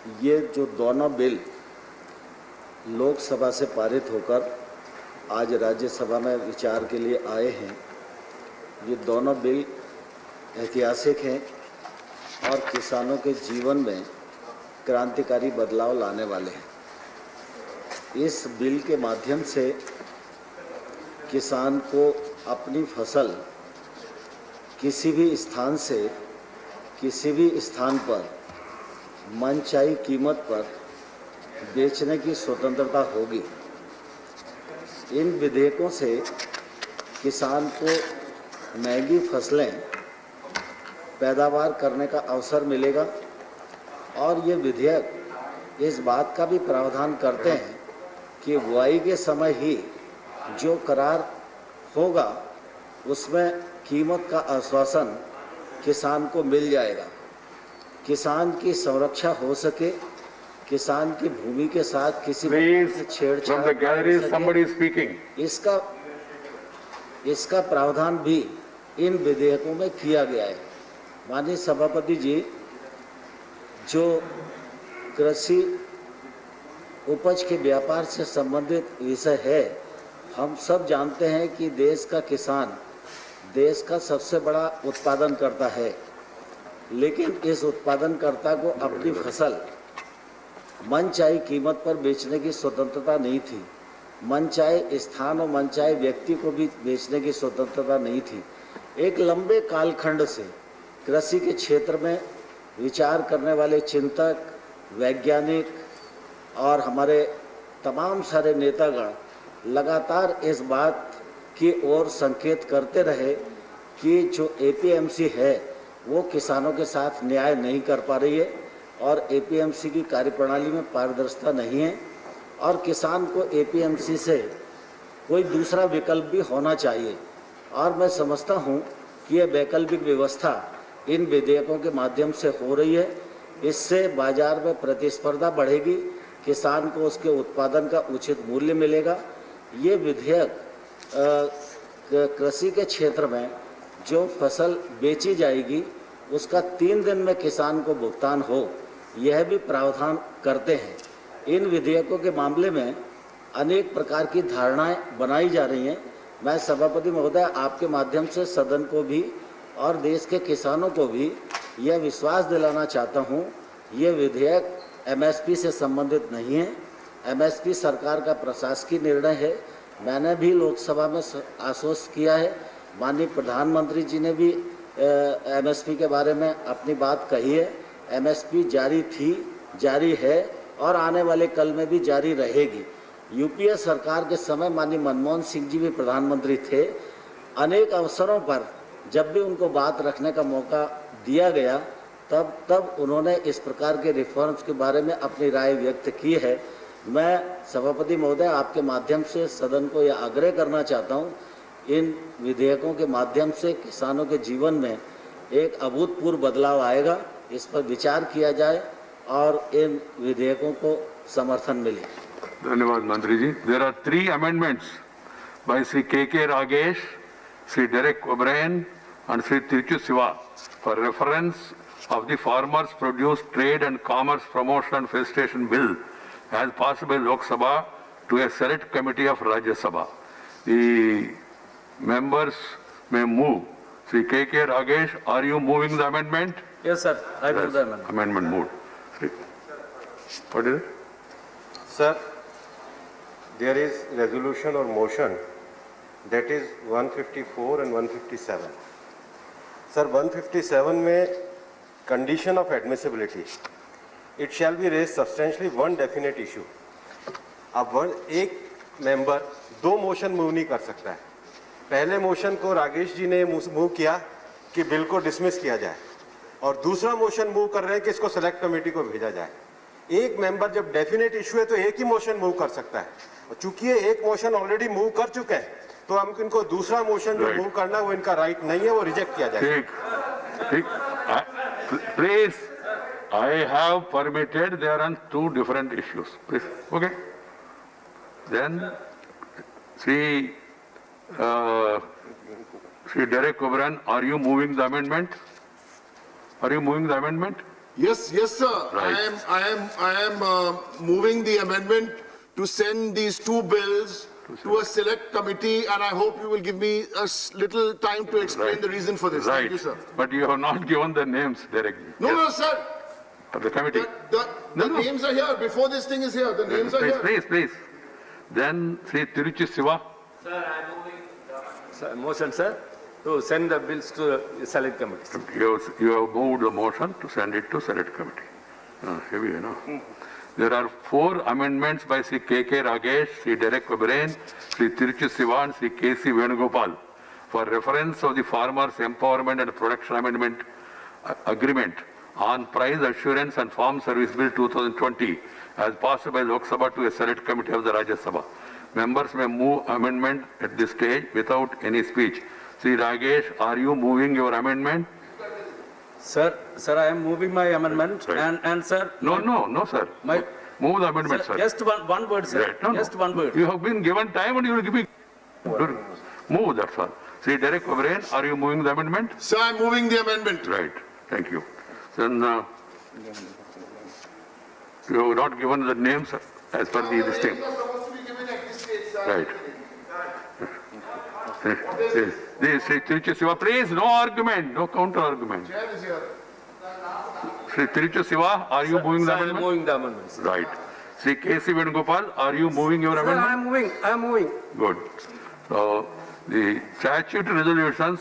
ये जो दोनों बिल लोकसभा से पारित होकर आज राज्यसभा में विचार के लिए आए हैं, ये दोनों बिल ऐतिहासिक हैं और किसानों के जीवन में क्रांतिकारी बदलाव लाने वाले हैं। इस बिल के माध्यम से किसान को अपनी फसल किसी भी स्थान से किसी भी स्थान पर मनचाही कीमत पर बेचने की स्वतंत्रता होगी। इन विधेयकों से किसान को महंगी फसलें पैदावार करने का अवसर मिलेगा और ये विधेयक इस बात का भी प्रावधान करते हैं कि बुआई के समय ही जो करार होगा उसमें कीमत का आश्वासन किसान को मिल जाएगा। किसान की संरक्षा हो सके, किसान की भूमि के साथ किसी छेड़छाड़ इसका प्रावधान भी इन विधेयकों में किया गया है। माननीय सभापति जी, जो कृषि उपज के व्यापार से संबंधित विषय है, हम सब जानते हैं कि देश का किसान देश का सबसे बड़ा उत्पादनकर्ता है, लेकिन इस उत्पादनकर्ता को अपनी फसल मनचाही कीमत पर बेचने की स्वतंत्रता नहीं थी। मनचाहे स्थान और मनचाहे व्यक्ति को भी बेचने की स्वतंत्रता नहीं थी। एक लंबे कालखंड से कृषि के क्षेत्र में विचार करने वाले चिंतक, वैज्ञानिक और हमारे तमाम सारे नेतागण लगातार इस बात की ओर संकेत करते रहे कि जो एपीएमसी है वो किसानों के साथ न्याय नहीं कर पा रही है और एपीएमसी की कार्यप्रणाली में पारदर्शिता नहीं है और किसान को एपीएमसी से कोई दूसरा विकल्प भी होना चाहिए। और मैं समझता हूँ कि यह वैकल्पिक व्यवस्था इन विधेयकों के माध्यम से हो रही है। इससे बाजार में प्रतिस्पर्धा बढ़ेगी, किसान को उसके उत्पादन का उचित मूल्य मिलेगा। ये विधेयक कृषि के क्षेत्र में जो फसल बेची जाएगी उसका 3 दिन में किसान को भुगतान हो, यह भी प्रावधान करते हैं। इन विधेयकों के मामले में अनेक प्रकार की धारणाएं बनाई जा रही हैं। मैं सभापति महोदय आपके माध्यम से सदन को भी और देश के किसानों को भी यह विश्वास दिलाना चाहता हूं, ये विधेयक एमएसपी से संबंधित नहीं है। एमएसपी सरकार का प्रशासकीय निर्णय है। मैंने भी लोकसभा में आश्वस्त किया है, माननीय प्रधानमंत्री जी ने भी एमएसपी के बारे में अपनी बात कही है। एमएसपी जारी थी, जारी है और आने वाले कल में भी जारी रहेगी। यूपीए सरकार के समय माननीय मनमोहन सिंह जी भी प्रधानमंत्री थे। अनेक अवसरों पर जब भी उनको बात रखने का मौका दिया गया तब उन्होंने इस प्रकार के रिफॉर्म्स के बारे में अपनी राय व्यक्त की है। मैं सभापति महोदय आपके माध्यम से सदन को यह आग्रह करना चाहता हूं, इन विधेयकों के माध्यम से किसानों के जीवन में एक अभूतपूर्व बदलाव आएगा। इस पर विचार किया जाए और इन विधेयकों को समर्थन मिले। धन्यवाद मंत्री ji. There are 3 amendments by Shri K Ragesh, Shri Derek O'Brien and Shri Tiruchi Siva for reference of the Farmers Produce Trade and Commerce Promotion and Facilitation Bill as passed by Lok Sabha to a select committee of Rajya Sabha. The members may move. Shri K. Ragesh, are you moving the amendment? Yes, sir. I move the amendment. Amendment moved. What is it? Sir, there is resolution or motion that is 154 and 157. Sir, 157 में condition of admissibility. It shall be raised substantially one definite issue. अब एक member 2 motion move नहीं कर सकता है। पहले motion को रागेश जी ने मूव किया कि बिल को डिसमिस किया जाए और दूसरा मोशन मूव कर रहे हैं कि इसको सेलेक्ट कमेटी को भेजा जाए। एक मेंबर जब डेफिनेट इशू है तो एक ही मोशन मूव कर सकता है और चूंकि ये एक मोशन ऑलरेडी मूव कर चुके हैं तो हम इनको दूसरा मोशन जो मूव करना है वो इनका राइट नहीं है, वो रिजेक्ट किया जाए। ठीक, please, I have permitted there are 2 different issues. Please, okay. Then, Shri Derek O'Brien, are you moving the amendment? Are you moving the amendment? Yes, sir. Right. I am moving the amendment to send these two bills to a select committee, and I hope you will give me a little time to explain Right. the reason for this. Right. Thank you, sir. But you have not given the names directly. No, sir. Of the committee. The No. names are here. Before this thing is here, the names are here. Please. Then Sri Tiruchi Siva. Sir, motion, sir, to send the bills to the select committee. You have moved the motion to send it to select committee. Heavy, you know. There are 4 amendments by Sri K.K. Ragesh, Sri Derek O'Brien, Sri Tiruchi Siva and Sri K.C. Venugopal for reference of the Farmers Empowerment and Production Amendment Agreement on Price Assurance and Farm Service Bill 2020 as passed by Lok Sabha to a select committee of the Rajya Sabha. Members may move amendment at this stage without any speech. Sri Ragesh, are you moving your amendment? Sir, I am moving my amendment Right. and sir. No, sir. My- Move the amendment, Sir, sir. just one word, sir. Right. No. Just one word. You have been given time and you will give me. Move, that's all. Sri Derek O'Brien, are you moving the amendment? Sir, I'm moving the amendment. Right. Thank you. Then you have not given the names as per the this thing. Supposed to be given at this stage, sir. Right. This Sri Tiruchi Siva, please, no argument, no counter argument. Chair is here. Sri Tiruchi Siva, are you moving Sir, the I am amendment? moving the amendment, sir. Right. Sri K.C. Venugopal, are you moving your amendment? I am moving. Good. So the statute resolutions